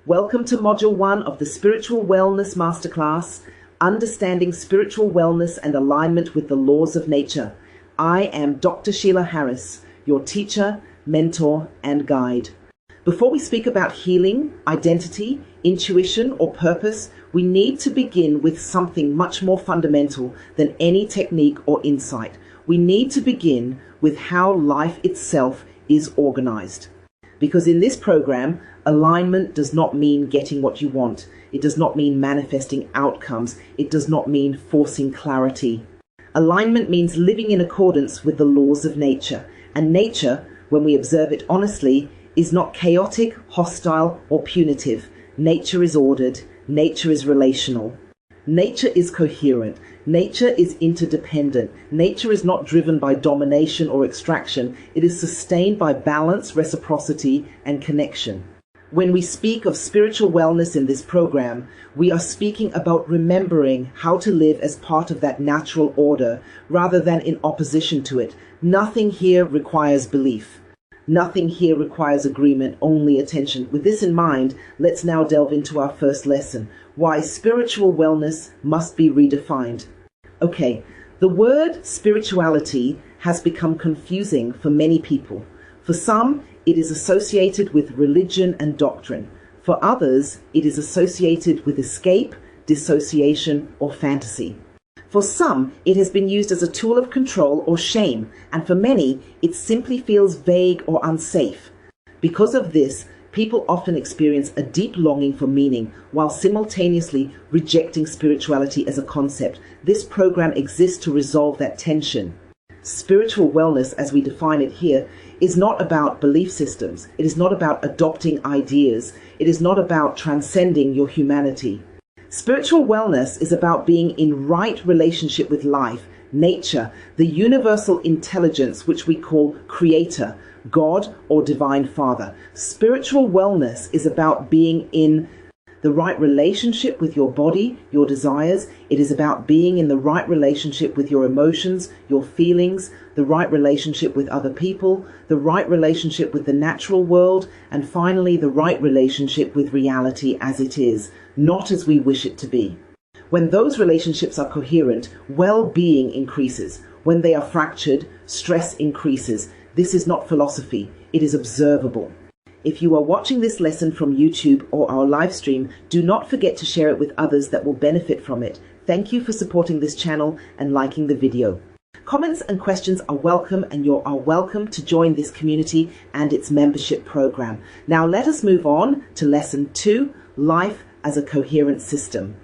Welcome to Module 1 of the Spiritual Wellness Masterclass, Understanding Spiritual Wellness and Alignment with the Laws of Nature. I am Dr. Sheila Harris, your teacher, mentor, and guide. Before we speak about healing, identity, intuition, or purpose, we need to begin with something much more fundamental than any technique or insight. We need to begin with how life itself is organized. Because in this program, alignment does not mean getting what you want. It does not mean manifesting outcomes. It does not mean forcing clarity. Alignment means living in accordance with the laws of nature. And nature, when we observe it honestly, is not chaotic, hostile, or punitive. Nature is ordered. Nature is relational. Nature is coherent. Nature is interdependent. Nature is not driven by domination or extraction. It is sustained by balance, reciprocity, and connection. When we speak of spiritual wellness in this program, we are speaking about remembering how to live as part of that natural order rather than in opposition to it. Nothing here requires belief. Nothing here requires agreement, only attention. With this in mind, let's now delve into our first lesson, why spiritual wellness must be redefined. Okay, the word spirituality has become confusing for many people. For some, it is associated with religion and doctrine. For others, it is associated with escape, dissociation, or fantasy. For some, it has been used as a tool of control or shame, and for many, it simply feels vague or unsafe. Because of this, people often experience a deep longing for meaning while simultaneously rejecting spirituality as a concept. This program exists to resolve that tension. Spiritual wellness, as we define it here, is not about belief systems. It is not about adopting ideas. It is not about transcending your humanity. Spiritual wellness is about being in right relationship with life, nature, the universal intelligence which we call Creator, God, or Divine Father. Spiritual wellness is about being in the right relationship with your body, your desires. It is about being in the right relationship with your emotions, your feelings, the right relationship with other people, the right relationship with the natural world, and finally the right relationship with reality as it is, not as we wish it to be. When those relationships are coherent, well-being increases. When they are fractured, stress increases. This is not philosophy, it is observable. If you are watching this lesson from YouTube or our live stream, do not forget to share it with others that will benefit from it. Thank you for supporting this channel and liking the video. Comments and questions are welcome, and you are welcome to join this community and its membership program. Now let us move on to Lesson 2, Life as a Coherent System.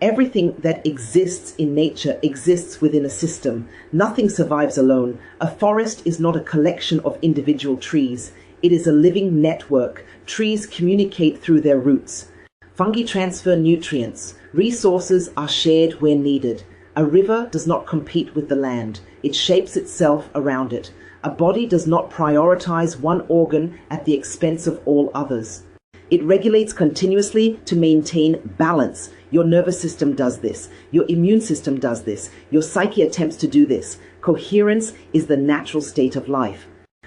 Everything that exists in nature exists within a system. Nothing survives alone. A forest is not a collection of individual trees. It is a living network. Trees communicate through their roots. Fungi transfer nutrients. Resources are shared where needed. A river does not compete with the land. It shapes itself around it. A body does not prioritize one organ at the expense of all others. It regulates continuously to maintain balance. Your nervous system does this. Your immune system does this. Your psyche attempts to do this. Coherence is the natural state of life.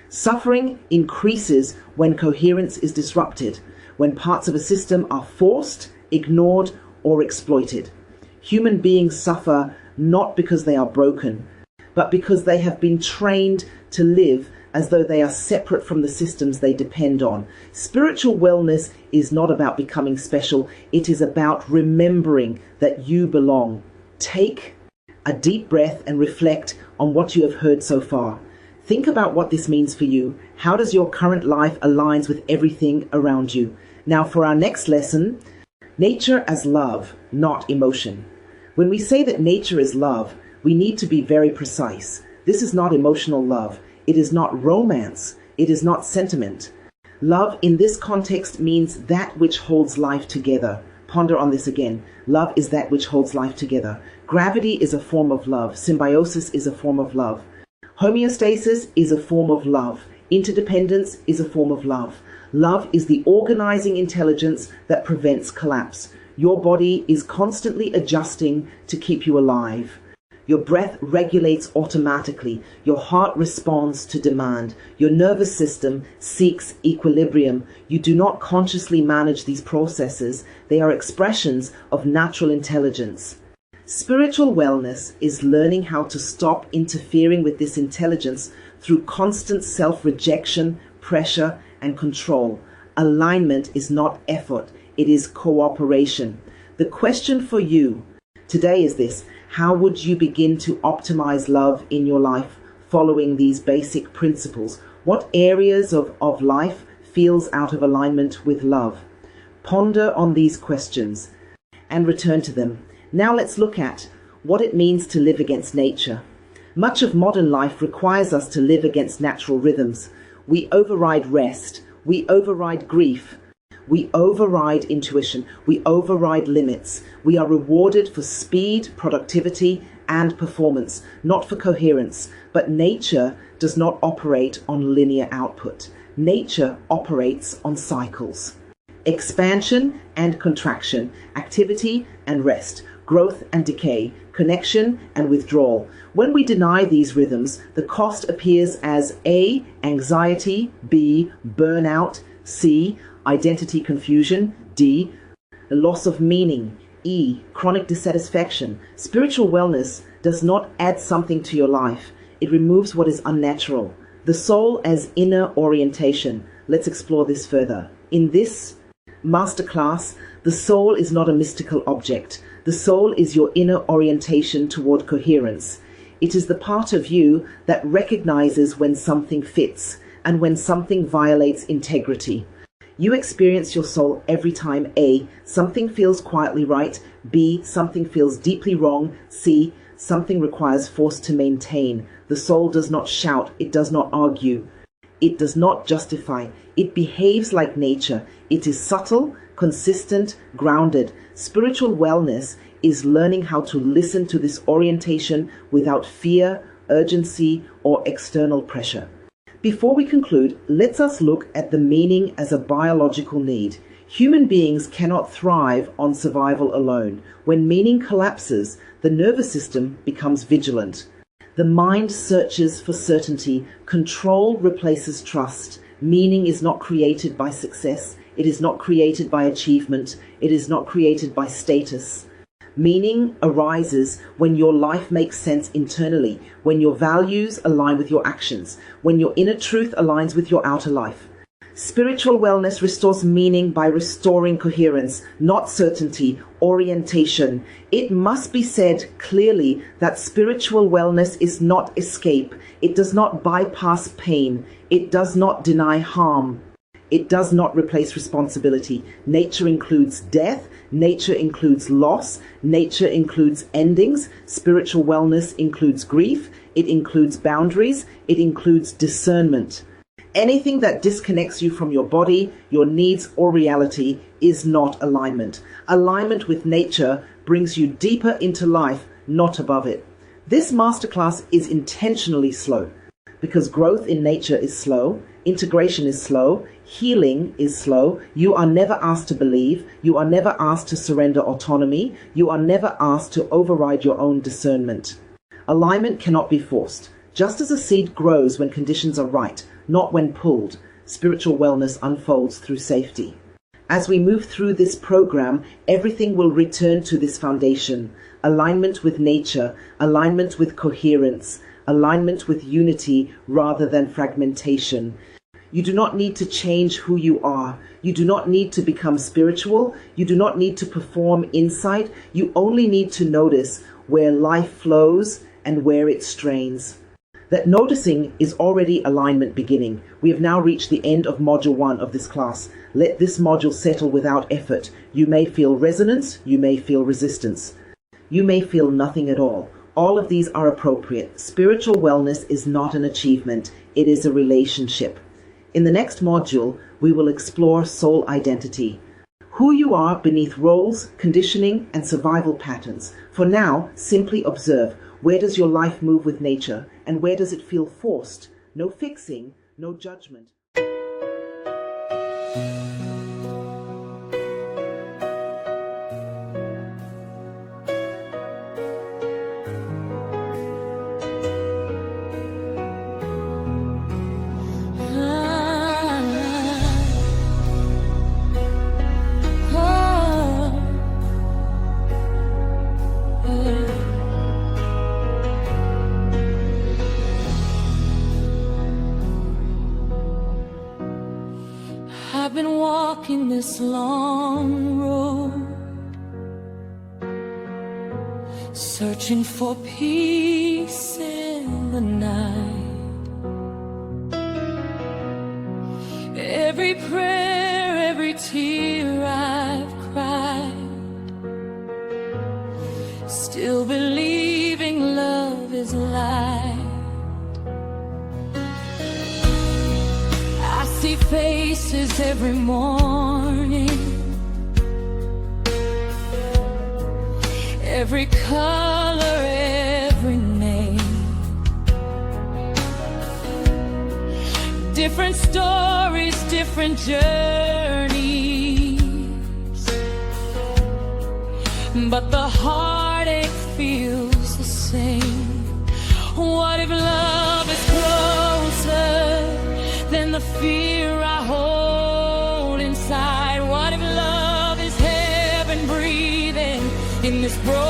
Suffering increases when coherence is disrupted, when parts of a system are forced, ignored, or exploited. Human beings suffer not because they are broken, but because they have been trained to live as though they are separate from the systems they depend on. Spiritual wellness is not about becoming special. It is about remembering that you belong. Take a deep breath and reflect on what you have heard so far. Think about what this means for you. How does your current life align with everything around you? Now for our next lesson, nature as love, not emotion. When we say that nature is love, we need to be very precise. This is not emotional love. It is not romance. It is not sentiment. Love in this context means that which holds life together. Ponder on this again. Love is that which holds life together. Gravity is a form of love. Symbiosis is a form of love. Homeostasis is a form of love. Interdependence is a form of love. Love is the organizing intelligence that prevents collapse. Your body is constantly adjusting to keep you alive. Your breath regulates automatically. Your heart responds to demand. Your nervous system seeks equilibrium. You do not consciously manage these processes. They are expressions of natural intelligence. Spiritual wellness is learning how to stop interfering with this intelligence through constant self-rejection, pressure, and control. Alignment is not effort, it is cooperation. The question for you today is this: how would you begin to optimize love in your life following these basic principles? What areas of life feels out of alignment with love? Ponder on these questions and return to them. Now let's look at what it means to live against nature. Much of modern life requires us to live against natural rhythms. We override rest, we override grief, we override intuition, we override limits. We are rewarded for speed, productivity, and performance, not for coherence. But nature does not operate on linear output. Nature operates on cycles. Expansion and contraction, activity and rest, growth and decay, connection and withdrawal. When we deny these rhythms, the cost appears as A, anxiety, B, burnout, C, identity confusion, D, loss of meaning, E, chronic dissatisfaction. Spiritual wellness does not add something to your life. It removes what is unnatural. The soul as inner orientation. Let's explore this further. In this masterclass, the soul is not a mystical object. The soul is your inner orientation toward coherence. It is the part of you that recognizes when something fits and when something violates integrity. You experience your soul every time A, something feels quietly right, B, something feels deeply wrong, C, something requires force to maintain. The soul does not shout, it does not argue, it does not justify. It behaves like nature. It is subtle, consistent, grounded. Spiritual wellness is learning how to listen to this orientation without fear, urgency, or external pressure. Before we conclude, let us look at the meaning as a biological need. Human beings cannot thrive on survival alone. When meaning collapses, the nervous system becomes vigilant. The mind searches for certainty. Control replaces trust. Meaning is not created by success. It is not created by achievement. It is not created by status. Meaning arises when your life makes sense internally, when your values align with your actions, when your inner truth aligns with your outer life. Spiritual wellness restores meaning by restoring coherence, not certainty, orientation. It must be said clearly that spiritual wellness is not escape. It does not bypass pain. It does not deny harm. It does not replace responsibility. Nature includes death. Nature includes loss. Nature includes endings. Spiritual wellness includes grief. It includes boundaries. It includes discernment. Anything that disconnects you from your body, your needs, or reality is not alignment. Alignment with nature brings you deeper into life, not above it. This masterclass is intentionally slow because growth in nature is slow, integration is slow, healing is slow. You are never asked to believe. You are never asked to surrender autonomy. You are never asked to override your own discernment. Alignment cannot be forced. Just as a seed grows when conditions are right, not when pulled, spiritual wellness unfolds through safety. As we move through this program, everything will return to this foundation: alignment with nature, alignment with coherence, alignment with unity rather than fragmentation. You do not need to change who you are. You do not need to become spiritual. You do not need to perform insight. You only need to notice where life flows and where it strains. That noticing is already alignment beginning. We have now reached the end of Module 1 of this class. Let this module settle without effort. You may feel resonance, you may feel resistance. You may feel nothing at all. All of these are appropriate. Spiritual wellness is not an achievement, it is a relationship. In the next module, we will explore soul identity. Who you are beneath roles, conditioning, and survival patterns. For now, simply observe. Where does your life move with nature, and where does it feel forced? No fixing, no judgment. walking this long road, searching for peace in the night. Every prayer, every tear I've cried, still believing love is light. I see faces every morning, every color, every name, different stories, different journeys, but the heartache feels the same. What if love is closer than the fear I hold inside? What if love is heaven breathing in this broken